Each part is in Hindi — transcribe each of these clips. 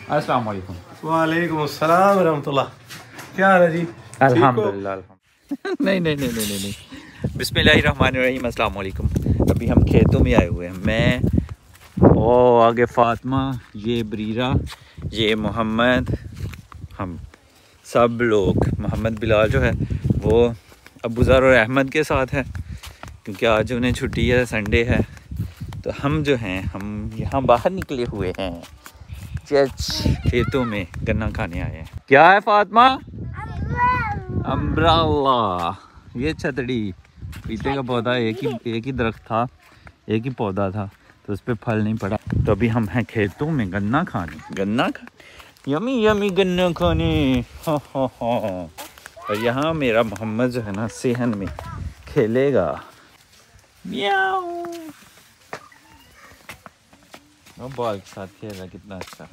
अस्सलाम वालेकुम। वालेकुम अस्सलाम रहमतुल्लाह। क्या हाल है जी? अल्हम्दुलिल्लाह। नहीं नहीं नहीं नहीं नहीं, बिस्मिल्लाहिर्रहमानिर्रहीम। अस्सलाम वालेकुम। अभी हम खेतों में आए हुए हैं, मैं और आगे फातिमा, ये बरीरा, ये मोहम्मद, हम सब लोग। मोहम्मद बिलाल जो है वो अबूज़र और अहमद के साथ है क्योंकि आज उन्हें छुट्टी है, संडे है। तो हम जो हैं हम यहाँ बाहर निकले हुए हैं, खेतों में गन्ना खाने आए हैं। क्या है फातिमा? अम्ब्रेला। ये छतरी पीते का पौधा, एक ही दरख्त था, एक ही पौधा था, तो उस पर फल नहीं पड़ा। तो अभी हम हैं खेतों में गन्ना खाने, यमी यमी गन्ना खाने। और यहाँ मेरा मोहम्मद जो है ना सेहन में खेलेगा। म्याऊ। बॉल के साथ खेल रहा, कितना अच्छा।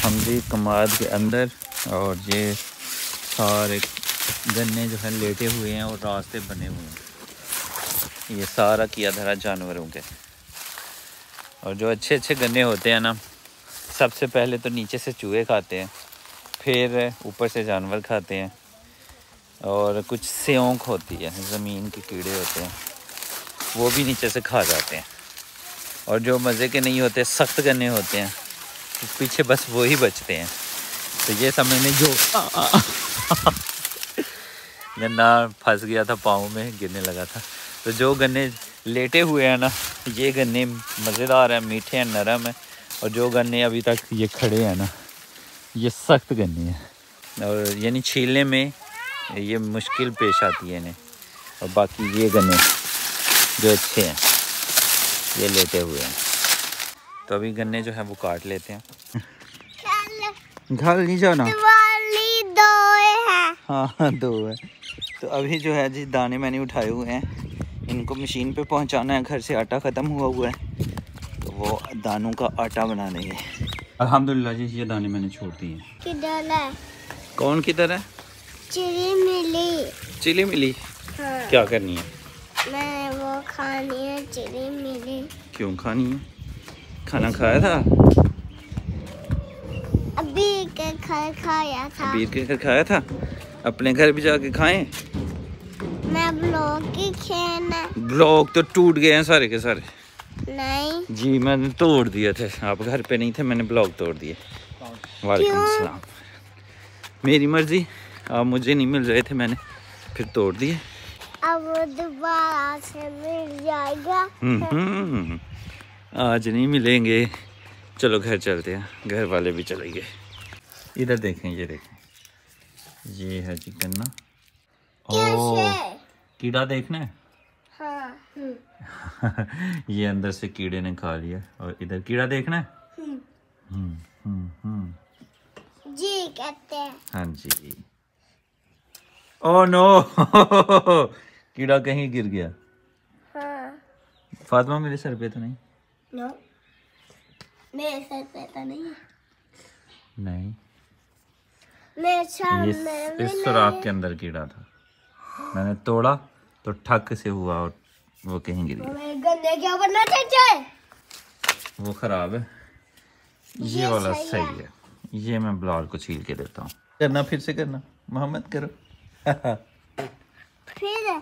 हम भी कमाद के अंदर, और ये सारे गन्ने जो है लेटे हुए हैं और रास्ते बने हुए हैं। ये सारा किया धरा जानवरों के। और जो अच्छे अच्छे गन्ने होते हैं ना, सबसे पहले तो नीचे से चूहे खाते हैं, फिर ऊपर से जानवर खाते हैं, और कुछ सेंक होती है, ज़मीन के कीड़े होते हैं, वो भी नीचे से खा जाते हैं। और जो मज़े के नहीं होते, सख्त गन्ने होते हैं, तो पीछे बस वो ही बचते हैं। तो ये सब मैंने जो गन्ना फंस गया था पाँव में, गिरने लगा था। तो जो गन्ने लेटे हुए हैं ना, ये गन्ने मज़ेदार हैं, मीठे हैं, नरम हैं। और जो गन्ने अभी तक ये खड़े हैं ना, ये सख्त गन्ने हैं, और यानी छीलने में ये मुश्किल पेश आती है इन्हें। और बाकी ये गन्ने जो अच्छे हैं, ये लेटे हुए हैं। तो अभी गन्ने जो है वो काट लेते हैं। घर नहीं जाना, दो है। हाँ 2 है। तो अभी जो है जी दाने मैंने उठाए हुए हैं, इनको मशीन पे पहुंचाना है। घर से आटा ख़त्म हुआ है, तो वो दानों का आटा बना देंगे। अल्हम्दुलिल्लाह जी, ये दाने मैंने छोड़ दिए। किधर है? कौन किधर है? चिली मिली। हाँ। क्या करनी है? मैं वो खानी है, चिली मिली। क्यों खानी है? खाना खाया था? अभी के घर खाया था। अबीर के घर खाया था, अपने घर भी जाके खाएं। मैं ब्लॉक की खेना। ब्लॉक तो टूट गए हैं सारे के सारे। नहीं जी मैंने तोड़ दिए थे, आप घर पे नहीं थे, मैंने ब्लॉक तोड़ दिए। वालेकुम सलाम। मेरी मर्जी, आप मुझे नहीं मिल रहे थे, मैंने फिर तोड़ दिए। अब वो दोबारा से मिल जाएगा। आज नहीं मिलेंगे। चलो घर चलते हैं, घर वाले भी चले गए। इधर देखें, ये देखें, ये है जी गन्ना। ओ कीड़ा देखना है। हाँ। ये अंदर से कीड़े ने खा लिया। और इधर कीड़ा देखना है। जी कहते हैं। हाँ जी। ओ नो कीड़ा कहीं गिर गया। हाँ। फातिमा मेरे सर पे तो नहीं? नो, मेरे सर पे तो नहीं है। नहीं, मेरे सामने भी इस नहीं सुराख है। के अंदर कीड़ा था, मैंने तोड़ा तो ठक से हुआ और वो कहीं गिर गया। मेरे गन्ने क्या बनना चाहिए? वो खराब है, ये वाला सही है। ये मैं बिलाल को छील के देता हूँ। करना, फिर से करना, मोहम्मद करो। फिर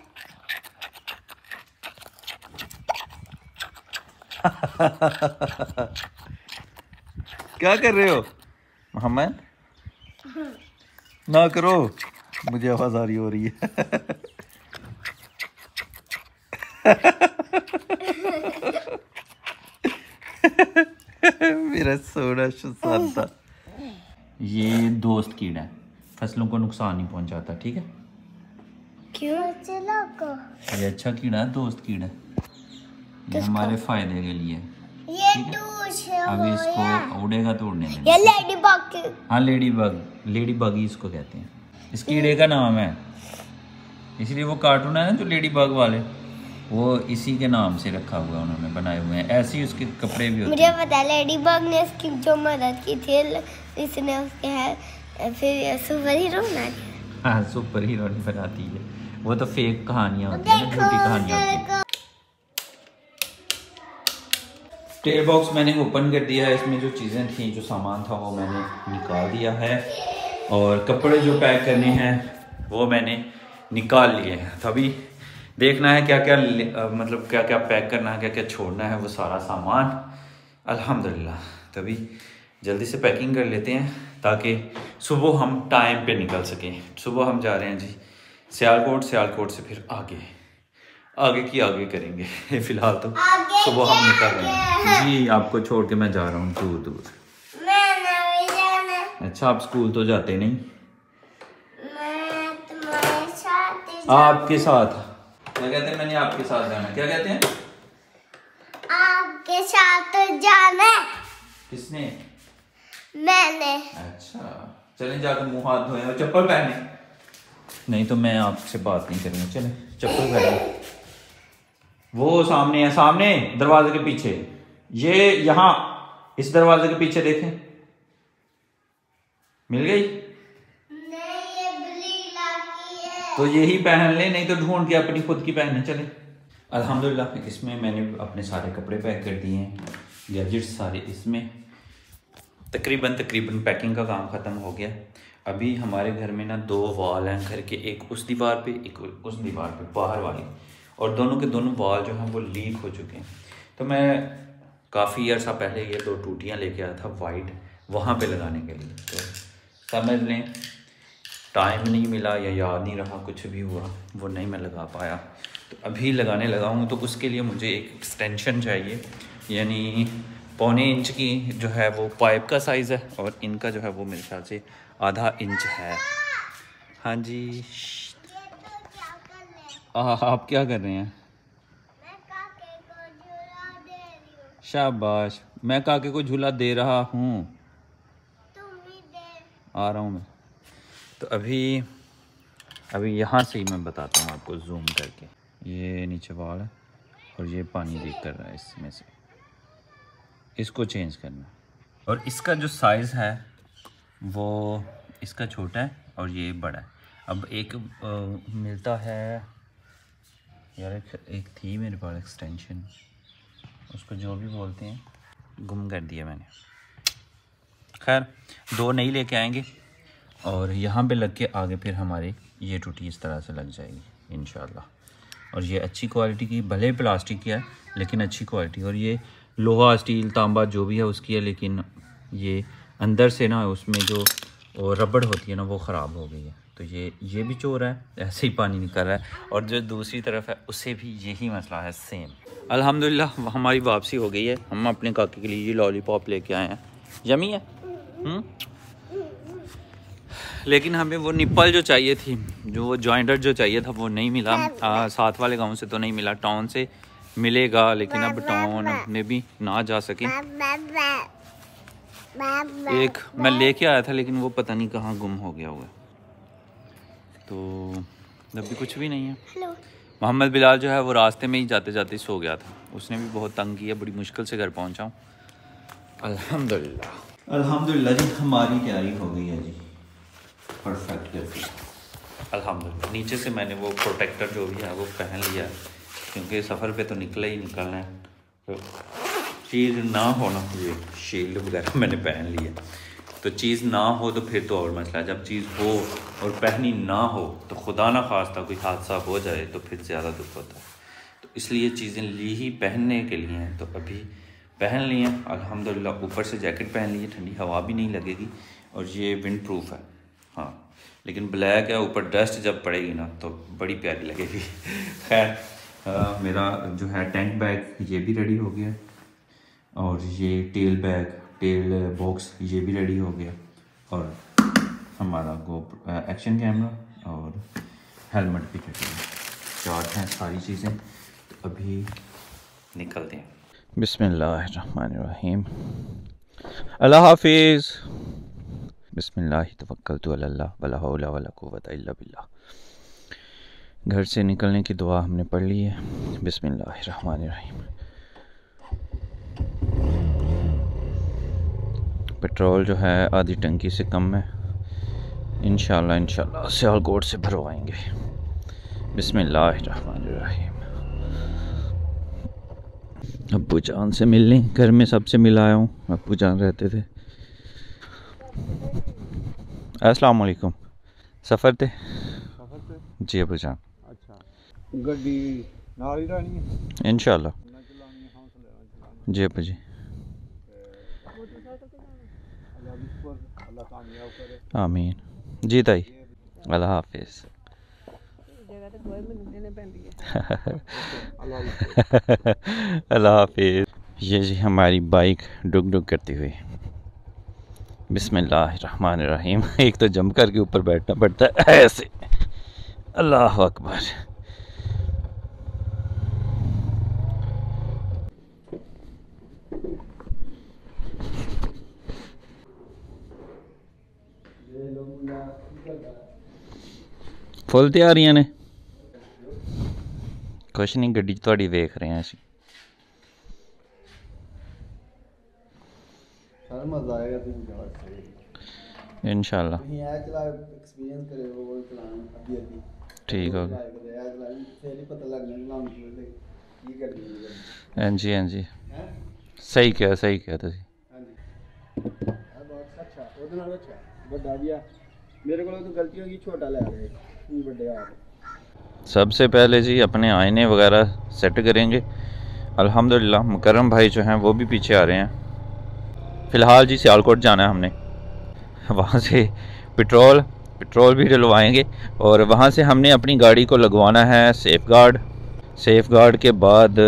क्या कर रहे हो मोहम्मद? ना करो, मुझे आवाज आ रही हो रही है। मेरा सोना शांता। ये दोस्त कीड़ा है, फसलों को नुकसान नहीं पहुंचाता, ठीक है? क्यों? चलो को ये अच्छा कीड़ा है, दोस्त कीड़ा है, ये हमारे फायदे के लिए। ये टूस है। अभी इसको उड़ेगा तो उड़ने देंगे। ये लेडी बग। हाँ लेडी बग ही इसको कहते हैं। इस कीड़े का नाम है, इसलिए वो कार्टून है ना जो लेडी बग वाले, वो इसी के नाम से रखा हुआ है, उन्होंने बनाए हुए हैं। ऐसे ही उसके कपड़े भी होते मुझे हैं। पता है, लेडी बग ने उसकी जो मदद की थी, इसने उसके है फिर सुपर हीरो बना दिया। हाँ सुपर हीरो नहीं बनाती है, वो तो फेक कहानियाँ होती हैं ना, झूठी कहानियाँ होती हैं। टेल बॉक्स मैंने ओपन कर दिया है, इसमें जो चीज़ें थी, जो सामान था वो मैंने निकाल दिया है, और कपड़े जो पैक करने हैं वो मैंने निकाल लिए हैं। तभी देखना है क्या क्या मतलब क्या क्या पैक करना है, क्या क्या छोड़ना है, वो सारा सामान अल्हम्दुलिल्लाह। तभी जल्दी से पैकिंग कर लेते हैं ताकि सुबह हम टाइम पे निकल सकें। सुबह हम जा रहे हैं जी सियालकोट, सियालकोट से फिर आगे की आगे करेंगे। फ़िलहाल तो सुबह हम निकल रहे हैं जी। आपको छोड़ के मैं जा रहा हूँ दूर दूर। अच्छा, आप स्कूल तो जाते नहीं? मैं तुम्हारे साथ आपके साथ क्या कहते हैं? मैंने आपके साथ जाना, क्या कहते हैं? आपके साथ तो जाना। किसने? मैंने। अच्छा, चलें जाकर मुंह हाथ धोएं और चप्पल पहने। नहीं तो मैं आपसे बात नहीं करूँगा। चलें चप्पल पहने। वो सामने है, सामने दरवाजे के पीछे, ये यहाँ इस दरवाजे के पीछे देखें। मिल गई? नहीं, ये ब्लीला की है। तो यही पहन ले, नहीं तो ढूंढ के अपनी खुद की पहने। चले अल्हम्दुलिल्लाह, इसमें मैंने अपने सारे कपड़े पैक कर दिए हैं, गैजेट्स सारे इसमें। तकरीबन पैकिंग का काम ख़त्म हो गया। अभी हमारे घर में ना 2 वॉल हैं घर के, एक उस दीवार पे, एक उस दीवार पे, बाहर वाली, और दोनों के दोनों वॉल जो हैं वो लीक हो चुके हैं। तो मैं काफ़ी अर्सा पहले ये 2 टूटियाँ लेके आया था वाइट, वहाँ पे लगाने के लिए। तो समझ लें टाइम नहीं मिला या याद नहीं रहा, कुछ भी हुआ वो नहीं मैं लगा पाया। तो अभी लगाने लगा हूँ। तो उसके लिए मुझे एक एक्सटेंशन चाहिए, यानी 1.25 इंच की जो है वो पाइप का साइज़ है, और इनका जो है वो मेरे ख्याल से ½ इंच है। हाँ जी। आप क्या कर रहे हैं? मैं काके को झूला दे रही हूँ। शाबाश, मैं काके को झूला दे रहा हूँ। तुम ही दे। आ रहा हूँ मैं। तो अभी यहाँ से ही मैं बताता हूँ आपको जूम करके। ये नीचे वॉल है और ये पानी लीक कर रहा है, इसमें से इसको चेंज करना। और इसका जो साइज़ है वो इसका छोटा है और ये बड़ा है। अब एक मिलता है यार, एक थी मेरे पास एक्सटेंशन, उसको जो भी बोलते हैं, गुम कर दिया मैंने। खैर 2 नई लेके आएंगे और यहाँ पे लग के आगे फिर हमारी ये टूटी इस तरह से लग जाएगी इंशाल्लाह। और ये अच्छी क्वालिटी की, भले प्लास्टिक की है लेकिन अच्छी क्वालिटी। और ये लोहा, स्टील, तांबा जो भी है उसकी है, लेकिन ये अंदर से ना उसमें जो रबड़ होती है ना वो ख़राब हो गई है। तो ये भी चोर है, ऐसे ही पानी निकल रहा है। और जो दूसरी तरफ है उससे भी यही मसला है सेम। अल्हम्दुलिल्लाह हमारी वापसी हो गई है। हम अपने काके के लिए ये लॉलीपॉप लेके आए हैं, यमी है। लेकिन हमें वो निप्पल जो चाहिए थी, जो वो जॉइंटर जो चाहिए था वो नहीं मिला। साथ वाले गांव से तो नहीं मिला, टाउन से मिलेगा, लेकिन अब टाउन में भी ना जा सके। एक मैं लेके आया था लेकिन वो पता नहीं कहाँ गुम हो गया हुआ। तो अभी कुछ भी नहीं है। मोहम्मद बिलाल जो है वो रास्ते में ही जाते जाते सो गया था, उसने भी बहुत तंग किया, बड़ी मुश्किल से घर पहुँचा हूँ। अल्हम्दुलिल्लाह जी, हमारी तैयारी हो गई है जी, परफेक्ट करके अल्हम्दुलिल्लाह। नीचे से मैंने वो प्रोटेक्टर जो भी है वो पहन लिया है, क्योंकि सफ़र पे तो निकलना ही निकलना है। तो चीज़ ना हो ना, ये शील्ड वगैरह मैंने पहन ली है। तो चीज़ ना हो तो फिर तो और मसला है, जब चीज़ हो और पहनी ना हो तो खुदा ना खास्ता कोई हादसा हो जाए तो फिर ज़्यादा दुख होता है। तो इसलिए चीज़ें ली ही पहनने के लिए हैं, तो अभी पहन ली हैं अल्हम्दुलिल्लाह। ऊपर से जैकेट पहन ली है, ठंडी हवा भी नहीं लगेगी, और ये विंड प्रूफ है। हाँ, लेकिन ब्लैक है, ऊपर डस्ट जब पड़ेगी ना तो बड़ी प्यारी लगेगी। खैर मेरा जो है टैंक बैग ये भी रेडी हो गया, और ये टेल बॉक्स ये भी रेडी हो गया, और हमारा एक्शन कैमरा और हेलमेट भी रेडी है। चार्ज हैं सारी चीज़ें। तो अभी निकलते हैं। बिस्मिल्लाहिर्रहमानिर्रहीम, अल्लाह हाफिज़, बिस्मिल्लाहि तवक्कलतु अलल्लाह वला हौला वला कुव्वता इल्ला बिल्लाह। घर से निकलने की दुआ हमने पढ़ ली है। बिस्मिल्लाहिर्रहमानिर्रहीम। पेट्रोल जो है आधी टंकी से कम है, इंशाल्लाह सियालकोट से भरवाएंगे। बिस्मिल्लाहिर्रहमानिर्रहीम। अब्बू जान से मिलने घर में सबसे मिलाया हूँ। अब्बू जान रहते थे। अस्सलाम वालेकुम। सफ़र थे जी अब्बू जान। अच्छा गड्डी नाल ही रहनी है इंशाल्लाह जी अब्बू जी। आमीन जी ताई। अल्लाह हाफिज़। अल्लाह हाफिज़। ये जी हमारी बाइक डुक डुक करती हुई। बिस्मिल्लाहिर्रहमानिर्रहीम। एक तो जंप करके ऊपर बैठना पड़ता है ऐसे। अल्लाह अकबर। फुल तैयारियां ने कुछ नहीं गड्डी थोड़ी देख रहे हैं। सर मजा आएगा इंशाल्लाह ठीक हो गया। हाँ जी हाँ जी सही क्या तुसी। मेरे को तो गलती होगी छोटा ले आए बड़े आ। सबसे पहले जी अपने आईने वगैरह सेट करेंगे। अल्हम्दुलिल्लाह मुकर्रम भाई जो हैं वो भी पीछे आ रहे हैं। फ़िलहाल जी सियालकोट जाना है हमने। वहाँ से पेट्रोल भी डलवाएंगे और वहाँ से हमने अपनी गाड़ी को लगवाना है सेफ़ गार्ड के बाद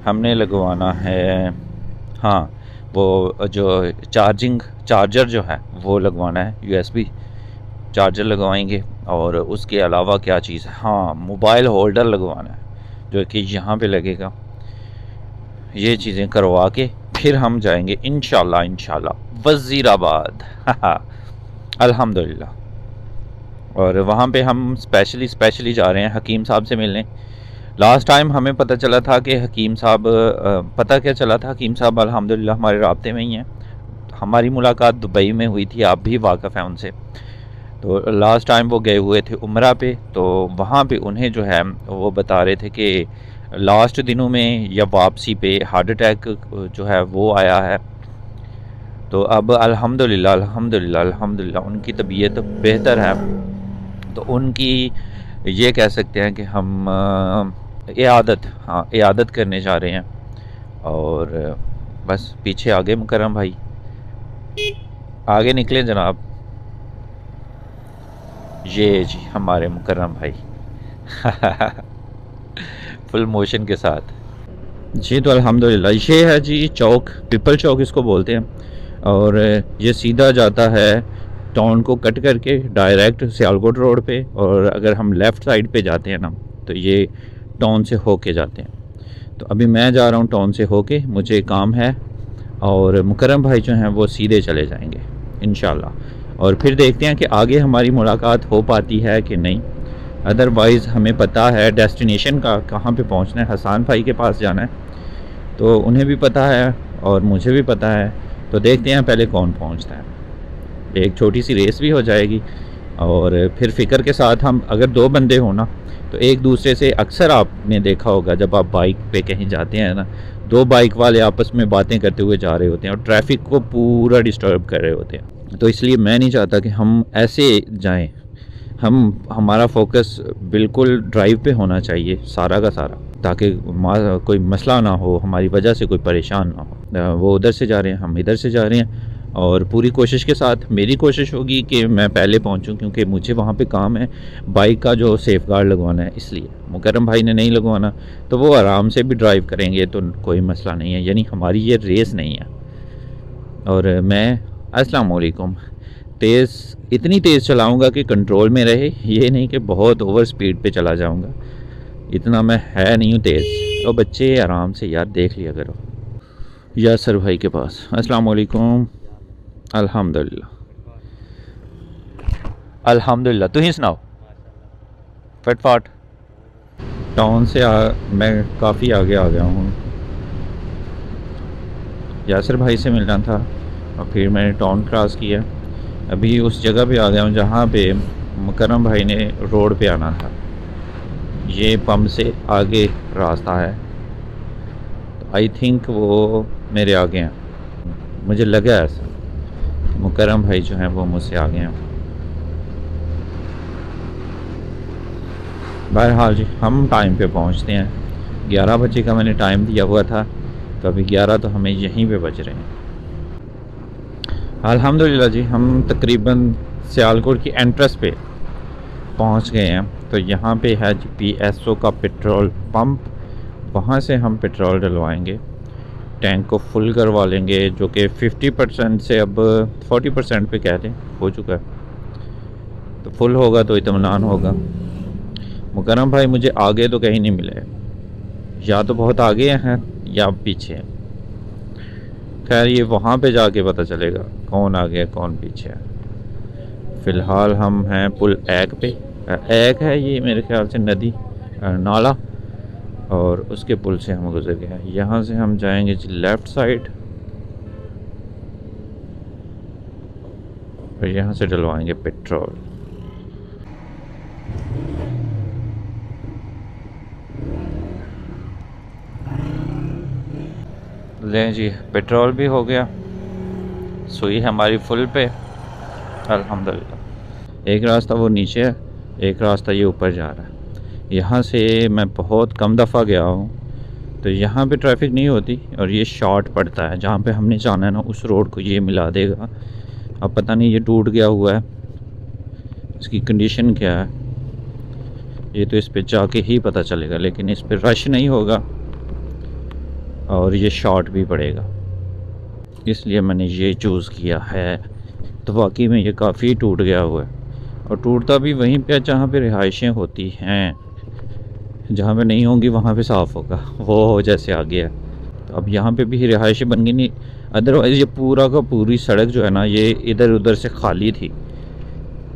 हमने लगवाना है हाँ वो जो चार्जर जो है वो लगवाना है। USB चार्जर लगवाएंगे और उसके अलावा क्या चीज़ है हाँ मोबाइल होल्डर लगवाना है जो कि यहाँ पे लगेगा। ये चीज़ें करवा के फिर हम जाएंगे इंशाल्लाह वज़ीराबाद। अल्हम्दुलिल्लाह। और वहाँ पे हम स्पेशली जा रहे हैं हकीम साहब से मिलने। लास्ट टाइम हमें पता चला था कि हकीम साहब हकीम साहब अल्हम्दुलिल्लाह हमारे राब्ते में ही हैं। हमारी मुलाकात दुबई में हुई थी, आप भी वाकिफ़ हैं उनसे। तो लास्ट टाइम वो गए हुए थे उम्रा पे, तो वहाँ पे उन्हें जो है वो बता रहे थे कि लास्ट दिनों में या वापसी पे हार्ट अटैक जो है वो आया है। तो अब अल्हम्दुलिल्लाह उनकी तबीयत बेहतर है। तो उनकी ये कह सकते हैं कि हम इयादत करने जा रहे हैं। और बस पीछे आगे मुकर्रम भाई आगे निकले जनाब। ये जी हमारे मुकर्रम भाई फुल मोशन के साथ जी। तो अल्हम्दुलिल्लाह ये है जी चौक, पीपल चौक इसको बोलते हैं। और ये सीधा जाता है टाउन को कट करके डायरेक्ट सियालकोट रोड पे। और अगर हम लेफ़्ट साइड पे जाते हैं ना तो ये टाउन से होके जाते हैं। तो अभी मैं जा रहा हूँ टाउन से होके, मुझे काम है। और मुकर्रम भाई जो हैं वो सीधे चले जाएंगे इंशाल्लाह। और फिर देखते हैं कि आगे हमारी मुलाकात हो पाती है कि नहीं। अदरवाइज़ हमें पता है डेस्टिनेशन का कहाँ पे पहुँचना है। हसन भाई के पास जाना है तो उन्हें भी पता है और मुझे भी पता है। तो देखते हैं पहले कौन पहुँचता है। एक छोटी सी रेस भी हो जाएगी और फिर फ़िक्र के साथ हम अगर दो बंदे हो ना तो एक दूसरे से अक्सर आपने देखा होगा जब आप बाइक पे कहीं जाते हैं ना, दो बाइक वाले आपस में बातें करते हुए जा रहे होते हैं और ट्रैफिक को पूरा डिस्टर्ब कर रहे होते हैं। तो इसलिए मैं नहीं चाहता कि हम ऐसे जाएं। हमारा फोकस बिल्कुल ड्राइव पे होना चाहिए सारा का सारा, ताकि कोई मसला ना हो, हमारी वजह से कोई परेशान ना हो। वो उधर से जा रहे हैं, हम इधर से जा रहे हैं। और पूरी कोशिश के साथ मेरी कोशिश होगी कि मैं पहले पहुंचूं, क्योंकि मुझे वहां पे काम है बाइक का जो सेफ़ गार्ड लगवाना है। इसलिए मुकर्रम भाई ने नहीं लगवाना तो वो आराम से भी ड्राइव करेंगे तो कोई मसला नहीं है। यानी हमारी ये रेस नहीं है। और मैं अस्सलाम वालेकुम इतनी तेज़ चलाऊँगा कि कंट्रोल में रहे, ये नहीं कि बहुत ओवर स्पीड पे चला जाऊँगा। इतना मैं है नहीं हूँ तेज़। और बच्चे आराम से यार देख लिया करो। यासर भाई के पास अस्सलाम वालेकुम। अल्हम्दुलिल्लाह तुम सुनाओ। फटफट टाउन से मैं काफ़ी आगे आ गया हूँ। यासर भाई से मिलना था और फिर मैंने टाउन क्रॉस किया। अभी उस जगह पे आ गया हूँ जहाँ पे मुकर्रम भाई ने रोड पे आना था, ये पंप से आगे रास्ता है, तो आई थिंक वो मेरे आगे हैं, मुझे लगा ऐसा। मुकर्रम भाई जो हैं वो मुझसे आगे हैं। बहरहाल जी हम टाइम पे पहुंचते हैं। 11 बजे का मैंने टाइम दिया हुआ था, तो अभी 11 तो हमें यहीं पे बज रहे हैं। अल्हम्दुलिल्लाह जी हम तकरीबन सियालकोट की एंट्रेंस पे पहुंच गए हैं। तो यहाँ पे है जी PSO का पेट्रोल पंप, वहाँ से हम पेट्रोल डलवाएंगे, टैंक को फुल करवा लेंगे, जो कि 50% से अब 40% पे कह दें हो चुका है। तो फुल होगा तो इत्मीनान होगा। मुकर्रम भाई मुझे आगे तो कहीं नहीं मिले, या तो बहुत आगे हैं या पीछे हैं। खैर ये वहाँ पे जाके पता चलेगा कौन आगे है कौन पीछे है। फ़िलहाल हम हैं पुल एक पे। एक है ये मेरे ख्याल से नदी नाला, और उसके पुल से हम गुजर गए हैं। यहाँ से हम जाएंगे जी लेफ़्ट साइड, और यहाँ से डलवाएंगे पेट्रोल। लें जी पेट्रोल भी हो गया, सुई हमारी फुल पे अल्हम्दुलिल्लाह। एक रास्ता वो नीचे है, एक रास्ता ये ऊपर जा रहा है। यहाँ से मैं बहुत कम दफ़ा गया हूँ, तो यहाँ पे ट्रैफिक नहीं होती, और ये शॉर्ट पड़ता है। जहाँ पे हमने जाना है ना उस रोड को ये मिला देगा। अब पता नहीं ये टूट गया हुआ है, इसकी कंडीशन क्या है, ये तो इस पे जाके ही पता चलेगा। लेकिन इस पे रश नहीं होगा और ये शॉर्ट भी पड़ेगा, इसलिए मैंने ये चूज़ किया है। तो वाकई में ये काफ़ी टूट गया हुआ है, और टूटता भी वहीं पे जहाँ पे रिहाइशें होती हैं। जहाँ पे नहीं होंगी वहाँ पे साफ़ होगा, वो जैसे आगे है। तो अब यहाँ पे भी रिहाइशें बन गई नहीं, अदरवाइज़ ये पूरा का पूरी सड़क जो है ना ये इधर उधर से खाली थी।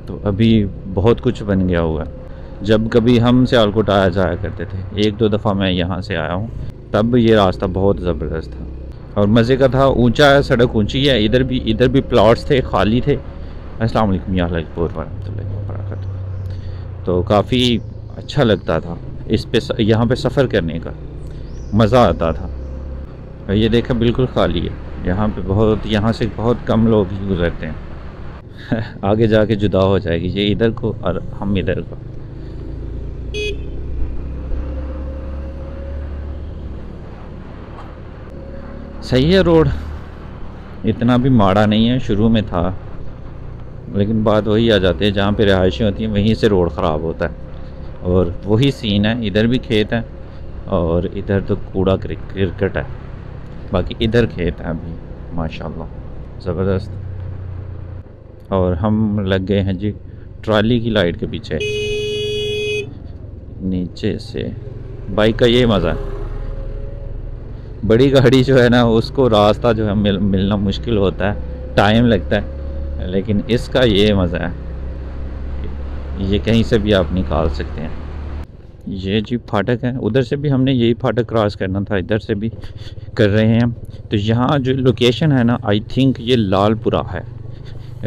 तो अभी बहुत कुछ बन गया हुआ है। जब कभी हम सियालकोट आया जाया करते थे, 1-2 दफ़ा मैं यहाँ से आया हूँ, तब ये रास्ता बहुत ज़बरदस्त था और मज़े का था। ऊंचा है, सड़क ऊंची है, इधर भी प्लॉट्स थे, खाली थे। अस्सलाम वालेकुम या रहमतुल्लाहि व बरकातहू। तो काफ़ी अच्छा लगता था इस पे, यहाँ पे सफ़र करने का मज़ा आता था। ये देखा बिल्कुल खाली है, यहाँ पे बहुत, यहाँ से बहुत कम लोग ही गुज़रते हैं। आगे जाके जुदा हो जाएगी ये इधर को और हम इधर को। सही है रोड, इतना भी माड़ा नहीं है। शुरू में था, लेकिन बात वही आ जाती है, जहाँ पे रिहाइशें होती हैं वहीं से रोड ख़राब होता है। और वही सीन है, इधर भी खेत है और इधर तो कूड़ा क्रिकेट है, बाकी इधर खेत है अभी माशाल्लाह ज़बरदस्त। और हम लग गए हैं जी ट्राली की लाइट के पीछे। नीचे से बाइक का ये मज़ा है, बड़ी गाड़ी जो है ना उसको रास्ता जो है मिलना मुश्किल होता है, टाइम लगता है। लेकिन इसका ये मज़ा है, ये कहीं से भी आप निकाल सकते हैं। ये जी फाटक है, उधर से भी हमने यही फाटक क्रॉस करना था, इधर से भी कर रहे हैं। तो यहाँ जो लोकेशन है ना, आई थिंक ये लालपुरा है।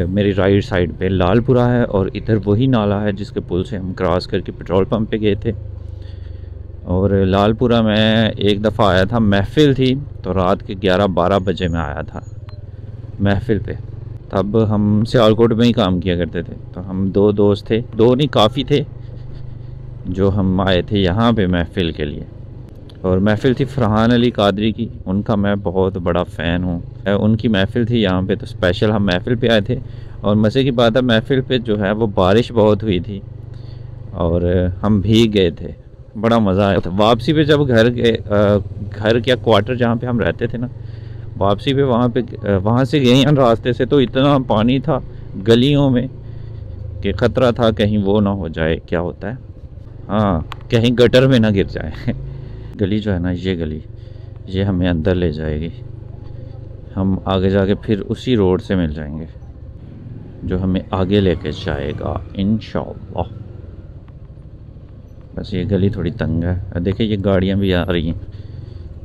मेरी राइट साइड पे लालपुरा है और इधर वही नाला है जिसके पुल से हम क्रॉस करके पेट्रोल पंप पे गए थे। और लालपुरा में एक दफ़ा आया था, महफ़िल थी, तो रात के 11-12 बजे में आया था महफ़िल पे। तब हम सियालकोट में ही काम किया करते थे, तो हम 2 दोस्त थे, 2 नहीं काफ़ी थे, जो हम आए थे यहाँ पे महफ़िल के लिए। और महफ़िल थी फ़रहान अली कादरी की, उनका मैं बहुत बड़ा फ़ैन हूँ। उनकी महफ़िल थी यहाँ पे, तो स्पेशल हम महफ़िल पे आए थे। और मज़े की बात है, महफ़िल पे जो है वो बारिश बहुत हुई थी और हम भीग गए थे, बड़ा मज़ा आया था। वापसी पे जब घर गए, घर क्या क्वार्टर जहाँ पे हम रहते थे ना, वापसी पे वहाँ से गए हैं रास्ते से, तो इतना पानी था गलियों में कि ख़तरा था कहीं वो ना हो जाए, क्या होता है, हाँ, कहीं गटर में ना गिर जाए। गली जो है ना, ये गली ये हमें अंदर ले जाएगी, हम आगे जाके फिर उसी रोड से मिल जाएंगे जो हमें आगे लेके जाएगा इंशाअल्लाह। बस ये गली थोड़ी तंग है, देखिए ये गाड़ियाँ भी आ रही हैं,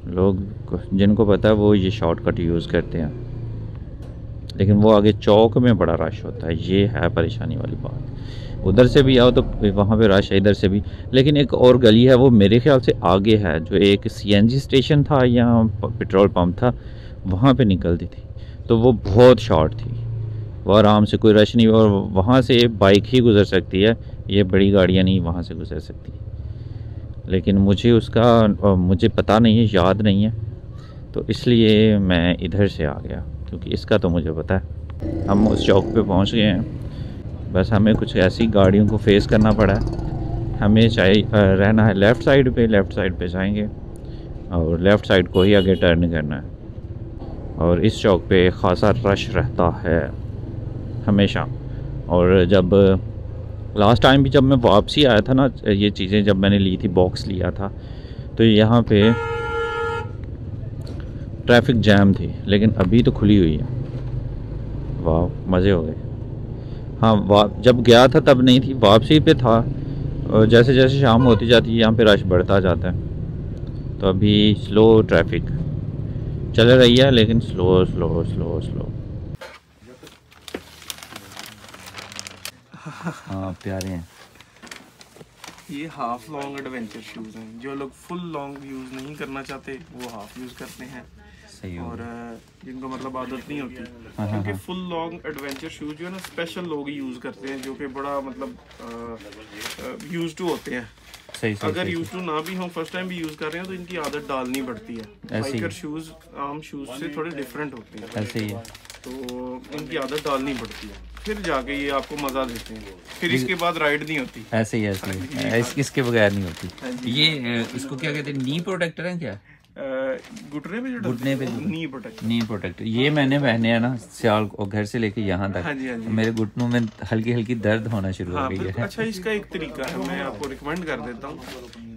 लोग जिनको पता है वो ये शॉर्टकट यूज़ करते हैं, लेकिन वो आगे चौक में बड़ा रश होता है, ये है परेशानी वाली बात। उधर से भी आओ तो वहाँ पे रश है, इधर से भी। लेकिन एक और गली है, वो मेरे ख्याल से आगे है, जो एक CNG स्टेशन था या पेट्रोल पंप था, वहाँ पे निकलती थी, तो वो बहुत शॉर्ट थी, वो आराम से, कोई रश नहीं, और वहाँ से बाइक ही गुज़र सकती है, ये बड़ी गाड़ियाँ नहीं वहाँ से गुज़र सकती। लेकिन मुझे पता नहीं है, याद नहीं है, तो इसलिए मैं इधर से आ गया, क्योंकि इसका तो मुझे पता है। हम उस चौक पे पहुंच गए हैं, बस हमें कुछ ऐसी गाड़ियों को फेस करना पड़ा है। हमें चाहिए रहना है लेफ़्ट साइड पे जाएंगे और लेफ़्ट साइड को ही आगे टर्न करना है। और इस चौक पे ख़ासा रश रहता है हमेशा। और जब लास्ट टाइम भी जब मैं वापसी आया था ना, ये चीज़ें जब मैंने ली थी, बॉक्स लिया था, तो यहाँ पे ट्रैफिक जैम थी, लेकिन अभी तो खुली हुई है। वाह, मज़े हो गए। हाँ, जब गया था तब नहीं थी, वापसी पे था, और जैसे जैसे शाम होती जाती है यहाँ पे रश बढ़ता जाता है। तो अभी स्लो ट्रैफिक चल रही है, लेकिन स्लो। हाँ, प्यारे हैं। ये हाफ लॉन्ग एडवेंचर शूज़ हैं। जो लोग फुल लॉन्ग यूज़ नहीं करना चाहते वो हाफ यूज़ करते हैं। सही हो। और जिनको मतलब आदत नहीं होती, क्योंकि फुल लॉन्ग एडवेंचर शूज़ जो है ना, स्पेशल लोग ही यूज़ करते हैं, जो कि बड़ा मतलब यूज टू होते हैं। सही। अगर यूज टू ना भी हो, फर्स्ट टाइम भी यूज़ कर रहे हैं, तो इनकी आदत डालनी पड़ती है। बाइकर शूज़ आम शूज़ से थोड़े डिफरेंट होते हैं, ऐसे ही है, तो इनकी आदत डालनी पड़ती है, फिर जाके ये आपको मज़ा देते हैं। फिर इसके बाद राइड नहीं होती। ऐसे ही इसके बगैर नहीं होती। ये इसको क्या कहते हैं, नी प्रोटेक्टर है क्या? घुटने पे नी प्रोटेक्टर ये मैंने पहने हैं ना, सियाल और घर से लेके यहाँ तक। हाँ जी, हाँ जी। मेरे घुटनों में हल्की हल्की दर्द होना शुरू हो गई है। अच्छा, इसका एक तरीका है, मैं आपको रिकमेंड कर देता हूँ।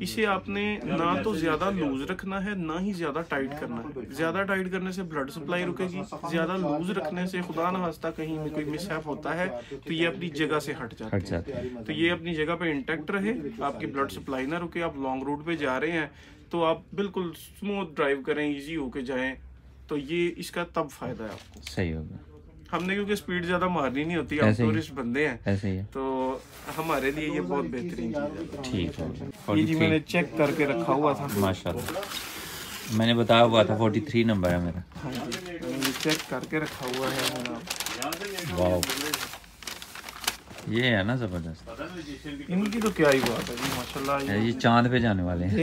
इसे आपने ना तो ज्यादा लूज रखना है, ना ही ज्यादा टाइट करना है। ज्यादा टाइट करने से ब्लड सप्लाई रुकेगी, ज्यादा लूज रखने से खुदा न खास्ता कहीं में कोई मिसहैप होता है तो ये अपनी जगह से हट जाता है। तो ये अपनी जगह पे इंटैक्ट रहे, आपकी ब्लड सप्लाई ना रुके, आप लॉन्ग रूट पे जा रहे हैं तो आप बिल्कुल स्मूथ ड्राइव करें, इजी होके जाएं, तो ये इसका तब फायदा है आपको। सही होगा। हमने क्योंकि स्पीड ज्यादा मारनी नहीं होती, हम टूरिस्ट बंदे हैं, ऐसे ही है, तो हमारे लिए ये बहुत बेहतरीन चीज है। ठीक है। ये जी मैंने चेक करके रखा हुआ था, माशाल्लाह। मैंने बताया हुआ था 43 नंबर है मेरा। हाँ जी, मैंने चेक करके रखा हुआ है मेरा। वाह, ये है ना जबरदस्त। इनकी तो क्या ही बात है जी, माशाल्लाह। ये चांद पे जाने वाले हैं।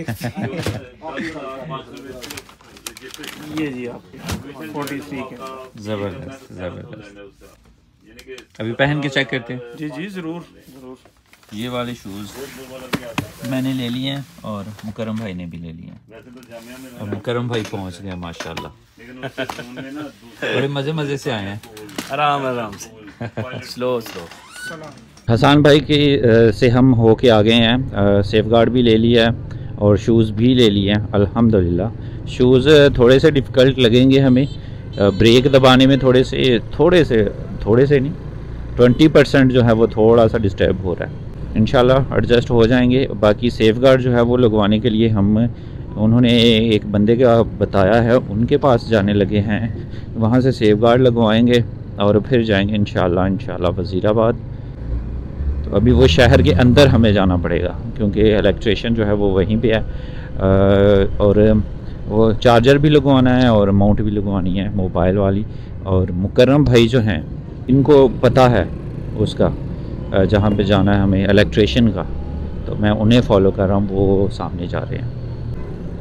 ये जी आपके 43 के। जबरदस्त। अभी पहन के चेक करते हैं। जी जी, जरूर जरूर। ये वाले शूज़ मैंने ले लिए हैं और मुकरम भाई ने भी ले लिए हैं, और मुकरम भाई पहुंच गए माशाल्लाह। बड़े मज़े से आए हैं, आराम से स्लो। हसन भाई के से हम होके आ गए हैं, सेफ गार्ड भी ले लिया है और शूज़ भी ले लिए हैं अल्हम्दुलिल्लाह। शूज़ थोड़े से डिफ़िकल्ट लगेंगे हमें, ब्रेक दबाने में थोड़े से नहीं, 20% जो है वो थोड़ा सा डिस्टर्ब हो रहा है। इंशाल्लाह एडजस्ट हो जाएंगे। बाकी सेफ गार्ड जो है वो लगवाने के लिए उन्होंने एक बंदे का बताया है, उनके पास जाने लगे हैं, वहाँ से सेफ गार्ड लगवाएंगे और फिर जाएंगे इंशाल्लाह वज़ीराबाद। तो अभी वो शहर के अंदर हमें जाना पड़ेगा, क्योंकि इलेक्ट्रिशियन जो है वो वहीं पे है, और वो चार्जर भी लगवाना है और माउंट भी लगवानी है मोबाइल वाली। और मुकर्रम भाई जो हैं, इनको पता है उसका जहाँ पे जाना है हमें इलेक्ट्रिशियन का, तो मैं उन्हें फॉलो कर रहा हूँ, वो सामने जा रहे हैं।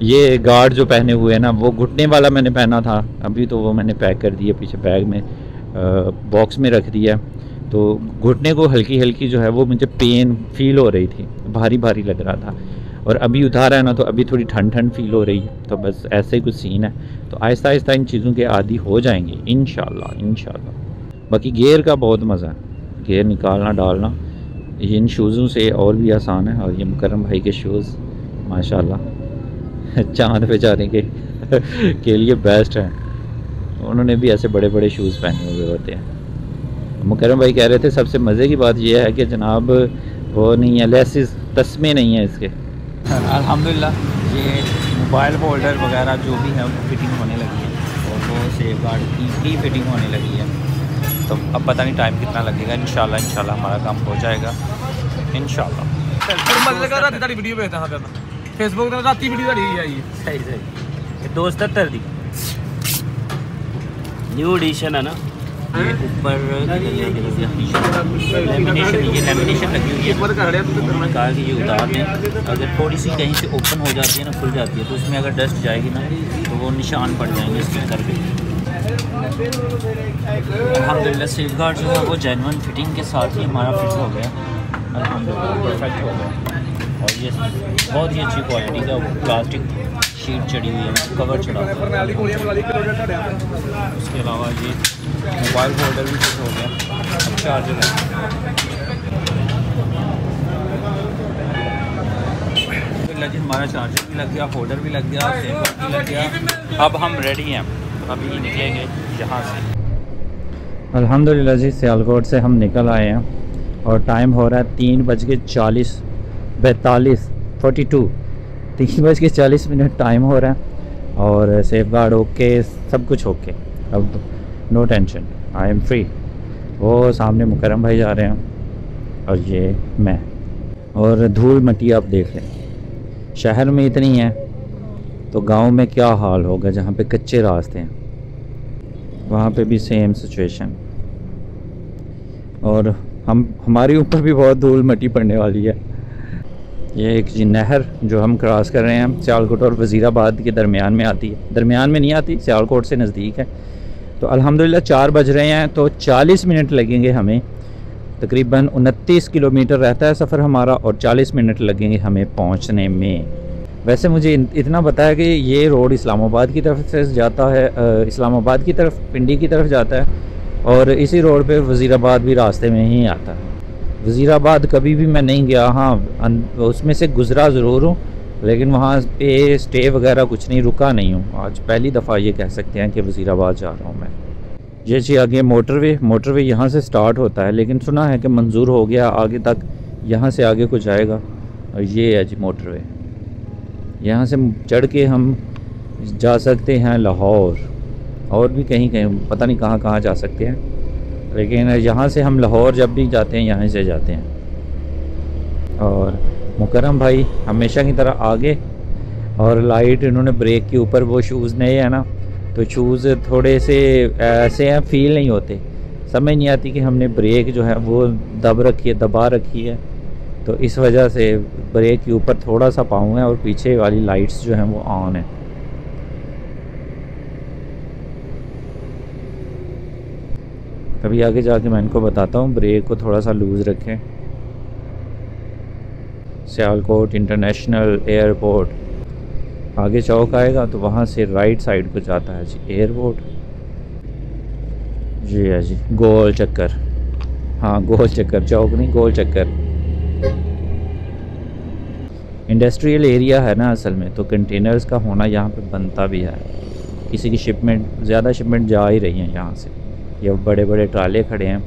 ये गार्ड जो पहने हुए हैं ना, वो घुटने वाला मैंने पहना था, अभी तो वो मैंने पैक कर दिया, पीछे बैग में बॉक्स में रख दिया। तो घुटने को हल्की जो है वो मुझे पेन फील हो रही थी, भारी लग रहा था, और अभी उतारा है ना तो अभी थोड़ी ठंड फील हो रही है। तो बस ऐसे ही कुछ सीन है, तो आहिस्ता इन चीज़ों के आदी हो जाएंगे इंशाल्लाह। बाकी गियर का बहुत मज़ा है, गियर निकालना डालना इन शूज़ों से और भी आसान है। और ये मुकर्रम भाई के शूज़ माशाल्लाह चाँद पे जाने के लिए बेस्ट हैं। उन्होंने भी ऐसे बड़े शूज़ पहने हुए होते हैं। मुकर्रम भाई कह रहे थे सबसे मज़े की बात यह है कि जनाब वो नहीं है, लेसिस तस्मे नहीं है इसके। अल्हम्दुलिल्लाह ये मोबाइल होल्डर वगैरह जो भी है उनको फिटिंग होने लगी है, और वो सेफ गार्ड की फिटिंग होने लगी है। तो अब पता नहीं टाइम कितना लगेगा, इंशाल्लाह हमारा काम हो जाएगा। इंशाल्लाह। वीडियो भेजता हाँ फेसबुक राती वीडियो आई सही सही 277 दी न्यू एडिशन है ना। ये ऊपर लेमिनेशन लगी हुई है। उन्होंने कहा कि ये उतार दें, अगर थोड़ी सी कहीं से ओपन हो जाती है ना, खुल जाती है, तो उसमें अगर डस्ट जाएगी ना तो वो निशान पड़ जाएंगे स्टिकर पे। अल्हम्दुलिल्लाह सेफगार्ड जो है वो जेन्युइन फिटिंग के साथ ही हमारा फिट हो गया, अल्हम्दुलिल्लाह परफेक्ट हो गया। और ये बहुत ही अच्छी क्वालिटी का प्लास्टिक शीट चढ़ी हुई है, कवर चढ़ा हुआ है। उसके अलावा ये मोबाइल होल्डर भी फिट हो गया, अब चार्जर है। जी हमारा चार्जर भी लग गया, होल्डर भी लग गया, सेफगार्ड भी लग गया। अब हम रेडी हैं, अभी निकलेंगे यहाँ से। अल्हम्दुलिल्लाह जी सियालकोट से हम निकल आए हैं और टाइम हो रहा है 3:42 3:40 टाइम हो रहा है और सेफगार्ड ओके, सब कुछ ओके। अब no tension, I am free. वो सामने मुकरम भाई जा रहे हैं और ये मैं। और धूल मट्टी आप देख लें, शहर में इतनी है तो गांव में क्या हाल होगा जहाँ पे कच्चे रास्ते हैं, वहाँ पे भी सेम सिचुएशन। और हमारे ऊपर भी बहुत धूल मट्टी पड़ने वाली है। ये एक नहर जो हम क्रॉस कर रहे हैं सियालकोट और वज़ीराबाद के दरमियान में आती है, दरमियान में नहीं आती, सियालकोट से नज़दीक है। तो अल्हम्दुलिल्लाह 4 बज रहे हैं तो 40 मिनट लगेंगे हमें, तकरीबन 29 किलोमीटर रहता है सफ़र हमारा और 40 मिनट लगेंगे हमें पहुंचने में। वैसे मुझे इतना पता है कि ये रोड इस्लामाबाद की तरफ से जाता है, इस्लामाबाद की तरफ, पिंडी की तरफ जाता है और इसी रोड पे वज़ीराबाद भी रास्ते में ही आता है। वज़ीराबाद कभी भी मैं नहीं गया, हाँ उसमें से गुज़रा ज़रूर हूँ, लेकिन वहाँ पे स्टे वगैरह कुछ नहीं, रुका नहीं हूँ। आज पहली दफ़ा ये कह सकते हैं कि वज़ीराबाद जा रहा हूँ मैं। ये जी आगे मोटरवे यहाँ से स्टार्ट होता है, लेकिन सुना है कि मंजूर हो गया आगे तक, यहाँ से आगे कुछ आएगा। और ये है जी मोटरवे, यहाँ से चढ़ के हम जा सकते हैं लाहौर, और भी कहीं पता नहीं कहाँ कहाँ जा सकते हैं, लेकिन यहाँ से हम लाहौर जब भी जाते हैं यहाँ से जाते हैं। और मुकरम भाई हमेशा की तरह आगे, और लाइट इन्होंने ब्रेक के ऊपर, वो शूज़ नए हैं ना तो शूज़ थोड़े से ऐसे हैं, फील नहीं होते, समझ नहीं आती कि हमने ब्रेक जो है वो दबा रखी है, तो इस वजह से ब्रेक के ऊपर थोड़ा सा पाँव है और पीछे वाली लाइट्स जो हैं वो ऑन है। कभी आगे जाके मैं इनको बताता हूँ ब्रेक को थोड़ा सा लूज़ रखें। सियालकोट इंटरनेशनल एयरपोर्ट, आगे चौक आएगा तो वहाँ से राइट साइड को जाता है जी एयरपोर्ट। जी है जी गोल चक्कर, हाँ गोल चक्कर, चौक नहीं गोल चक्कर। इंडस्ट्रियल एरिया है ना असल में, तो कंटेनर्स का होना यहाँ पे बनता भी है। किसी की शिपमेंट, ज़्यादा शिपमेंट जा ही रही हैं यहाँ से, ये बड़े बड़े ट्राले खड़े हैं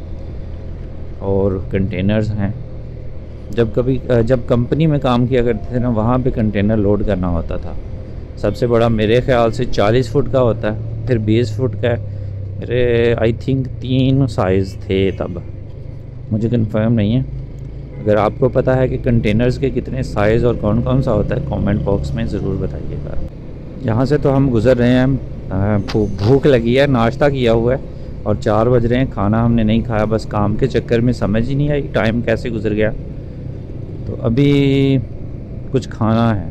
और कंटेनर्स हैं। जब कंपनी में काम किया करते थे ना, वहाँ पे कंटेनर लोड करना होता था। सबसे बड़ा मेरे ख़्याल से 40 फुट का होता है, फिर 20 फुट का है, मेरे आई थिंक 3 साइज़ थे तब, मुझे कंफर्म नहीं है। अगर आपको पता है कि कंटेनर्स के कितने साइज़ और कौन कौन सा होता है, कमेंट बॉक्स में ज़रूर बताइएगा। यहाँ से तो हम गुज़र रहे हैं, भूख लगी है, नाश्ता किया हुआ है और 4 बज रहे हैं, खाना हमने नहीं खाया, बस काम के चक्कर में समझ ही नहीं आई टाइम कैसे गुजर गया। तो अभी कुछ खाना है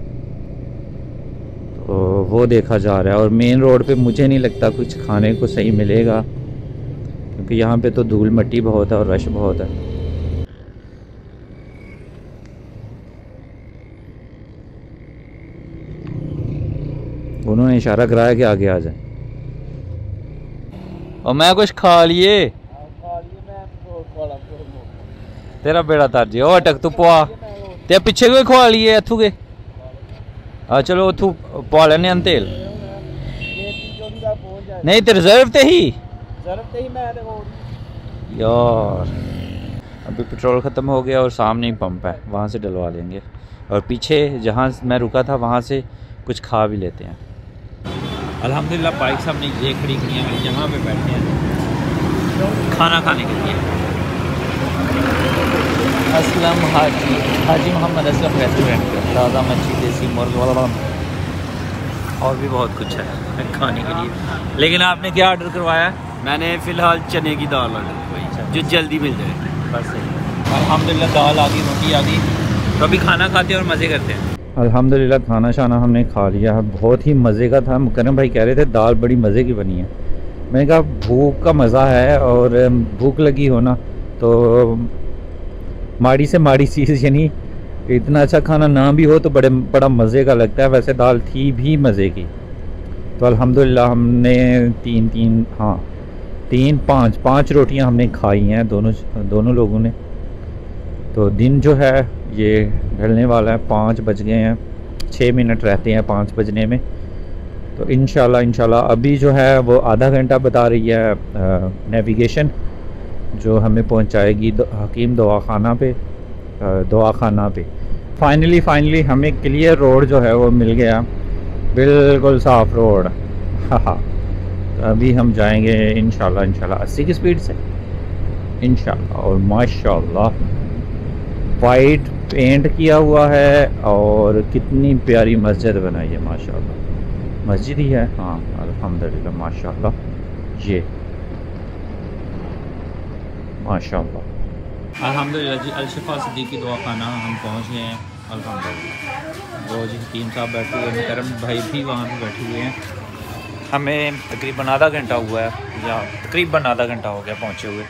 तो वो देखा जा रहा है, और मेन रोड पे मुझे नहीं लगता कुछ खाने को सही मिलेगा, क्योंकि यहाँ पे तो धूल मट्टी बहुत है और रश बहुत है। उन्होंने इशारा कराया कि आगे आ जाए, और मैं कुछ खा लिए, तेरा बेड़ा तर जी। ओ अटक तू पवा ते पिछे कोई खवा लिए इथू के, चलो उथू पवा लेने तेल नहीं ते रिजर्व ते ही यार। अभी पेट्रोल ख़त्म हो गया और सामने ही पंप है, वहाँ से डलवा लेंगे, और पीछे जहाँ मैं रुका था वहाँ से कुछ खा भी लेते हैं। अल्हम्दुलिल्लाह बाइक्स हमने ये खड़ी की हैं, यहाँ पे बैठे हैं खाना खाने के लिए। असलम हाजी मोहम्मद असलम रेस्टोरेंट पे ताज़ा मच्छी देसी मुर्ग वाला और भी बहुत कुछ है खाने के लिए। लेकिन आपने क्या ऑर्डर करवाया? मैंने फ़िलहाल चने की दाल ऑर्डर करवाई जो जल्दी मिल जाए। बस अल्हम्दुलिल्लाह दाल आ गई, रोटी आ गई, तो अभी खाना खाते हैं और मज़े करते हैं। अल्हम्दुलिल्लाह खाना शाना हमने खा लिया है, बहुत ही मज़े का था। मुकर्रम भाई कह रहे थे दाल बड़ी मज़े की बनी है। मैंने कहा भूख का मज़ा है और भूख लगी हो ना तो माड़ी से माड़ी चीज़, यानी इतना अच्छा खाना ना भी हो तो बड़ा मज़े का लगता है। वैसे दाल थी भी मज़े की। तो अल्हम्दुलिल्लाह हमने पाँच रोटियां हमने खाई हैं दोनों लोगों ने। तो दिन जो है ये ढलने वाला है, 5 बज गए हैं, 6 मिनट रहते हैं 5 बजने में। तो इंशाल्लाह अभी जो है वो आधा घंटा बता रही है नेविगेशन, जो हमें पहुंचाएगी हकीम दवाखाना पे। फाइनली हमें क्लियर रोड जो है वो मिल गया, बिल्कुल साफ़ रोड। हाँ, तो अभी हम जाएंगे इंशाल्लाह 80 की स्पीड से इंशाल्लाह। और माशाल्लाह वाइट पेंट किया हुआ है और कितनी प्यारी मस्जिद बनाई है माशाल्लाह। मस्जिद ही है, हाँ अल्हम्दुलिल्लाह माशाल्लाह। ये माशाल्लाह अल्हम्दुलिल्लाह जी अलशिफा सिद्दीकी दवाखाना हम पहुँच गए हैं अल्हम्दुलिल्लाह। वो जी हकीम साहब बैठे हुए हैं, करम भाई भी वहाँ पे बैठे हुए हैं। हमें तकरीबन आधा घंटा हुआ है, या तकरीबन आधा घंटा हो गया पहुँचे हुए।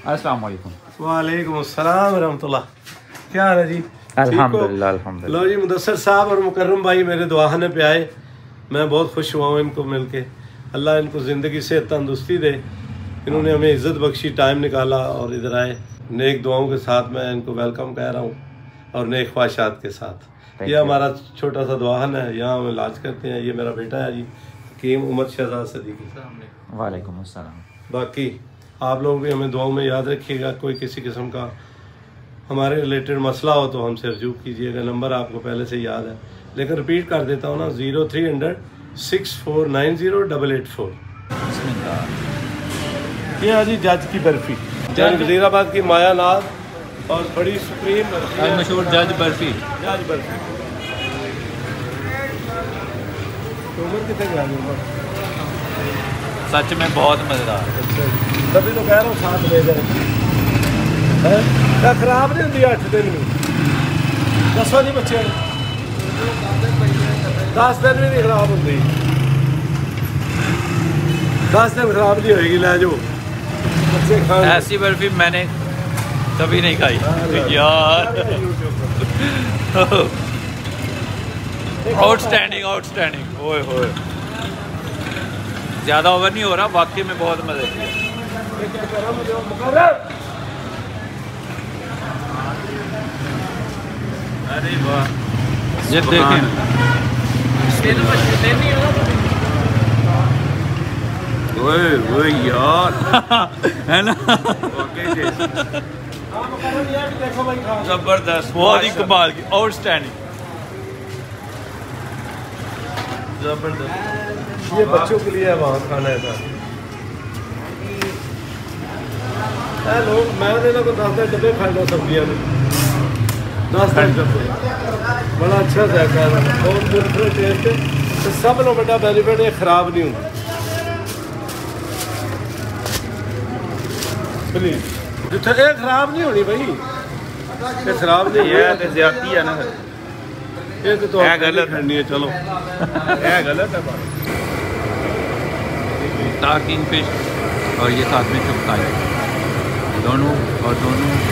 अस्सलाम वालेकुम। वालेकुम अस्सलाम रहमतुल्लाह। क्या हाल है जी? अल्हम्दुलिल्लाह अल्हम्दुलिल्लाह। लो जी, मुदस्सर साहब और मुकर्रम भाई मेरे दुआखाने पे आए, मैं बहुत खुश हुआ हूँ इनको मिलके। अल्लाह इनको ज़िंदगी से तंदुरुस्ती दे। इन्होंने हमें इज़्ज़त बख्शी, टाइम निकाला और इधर आए। नेक दुआओं के साथ मैं इनको वेलकम कह रहा हूँ और नेक ख्वाहिशात के साथ। ये हमारा छोटा सा दुआखाना है, यहाँ हम इलाज करते हैं। ये मेरा बेटा है जी हकीम उमर शहजाद सिद्दीकी। वालेकुम अस्सलाम। बाकी आप लोग भी हमें दुआओं में याद रखिएगा। कोई किसी किस्म का हमारे रिलेटेड मसला हो तो हमसे रजू कीजिएगा। नंबर आपको पहले से याद है, लेकिन रिपीट कर देता हूँ ना, 0300 6490 884। ये है जी जज की बर्फी, जज वजीराबाद की माया नाज और बड़ी सुप्रीम बर्फी, मशहूर जज बर्फी। जज बर्फी तो उम्र कितने ग्राम है? सच में बहुत मज़ेदार। तभी तो कह रहा हूँ 7 ले जाए, खराब नहीं होती 8 दिन में। दसो जी बच्चे 10 दिन भी नहीं खराब होती, 10 दिन खराब नहीं होएगी। ले जाओ बच्चे खाएं। ऐसी बर्फी मैंने कभी नहीं खाई यार। आउटस्टैंडिंग ओए होए, ज़्यादा ओवर नहीं हो रहा, वाकई में बहुत मज़े की है। अरे वाह, ये देखें ओए यार है ना, जबरदस्त, बहुत ही कमाल की, आउटस्टैंडिंग, जबरदस्त। ये बच्चों के लिए वहाँ खाना है था लोग। मैंने ना को 10 डब्बे खाए सब्जियाँ में, 10 डब्बे, बड़ा अच्छा जायका है, बहुत डिफरेंट टेस्ट है। तो सब लोग बड़ा बेनिफिट है, खराब नहीं होता। प्लीज जिथे ये खराब नहीं होनी भाई, ये खराब नहीं है, तो ज्यादती है ना। ये तो गलत करनी है, चलो ये गलत है। किंग फिश और ये साथ में चुपकाई, दोनों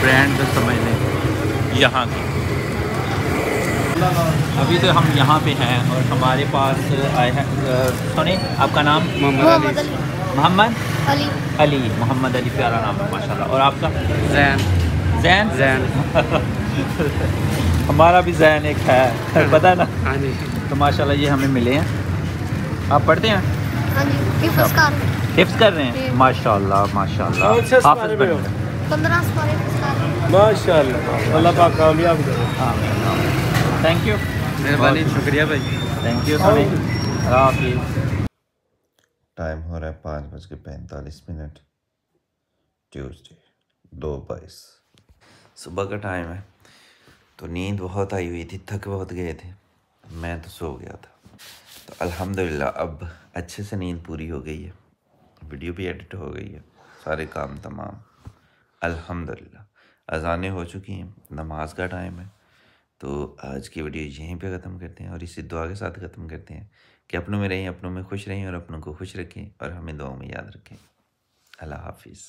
ब्रांड तो समझ लें यहाँ की। अभी तो हम यहाँ पे हैं और हमारे पास आए हैं, सुने आपका नाम? मोहम्मद अली, प्यारा नाम है माशाल्लाह। और आपका? जैन हमारा भी जैन एक है, पता है ना? हाँ जी। तो माशाल्लाह ये हमें मिले हैं। आप पढ़ते हैं? हाँ जी, हिफ्ज़ कर रहे हैं, माशाल्लाह माशाल्लाह। हाफ़िज़ बन गए। 15 पारे माशाल्लाह, अल्लाह पाक कामयाब करे। हाँ, थैंक यू, मेहरबानी, शुक्रिया भाई, थैंक यू सभी। टाइम हो रहा है 5:45 ट्यूसडे। 2:22। सुबह का टाइम है तो नींद बहुत आई हुई थी, थक बहुत गए थे, मैं तो सो गया था। तो अल्हम्दुलिल्लाह अब अच्छे से नींद पूरी हो गई है, वीडियो भी एडिट हो गई है, सारे काम तमाम अल्हम्दुलिल्लाह। अज़ानें हो चुकी हैं, नमाज का टाइम है। तो आज की वीडियो यहीं पे ख़त्म करते हैं और इसी दुआ के साथ ख़त्म करते हैं कि अपनों में रहें, अपनों में खुश रहें और अपनों को खुश रखें और हमें दुआओं में याद रखें। अल्लाह हाफिज़।